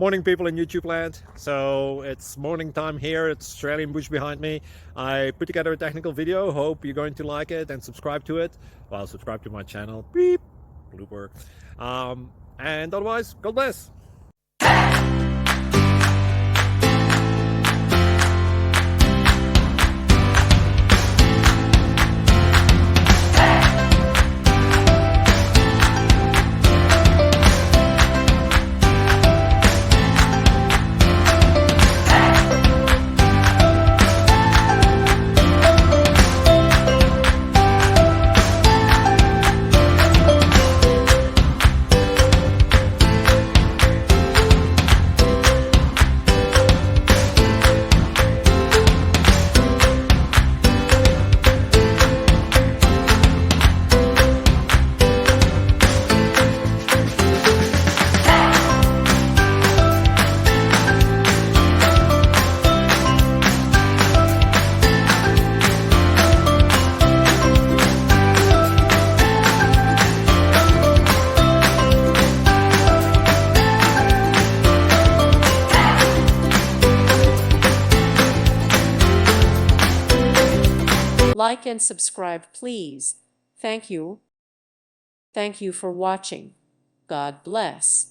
Morning, people in YouTube land. So it's morning time here. It's Australian bush behind me. I put together a technical video. Hope you're going to like it and subscribe to it. Well, subscribe to my channel. Beep. Blooper. And otherwise, God bless. Like and subscribe, please. Thank you. Thank you for watching. God bless.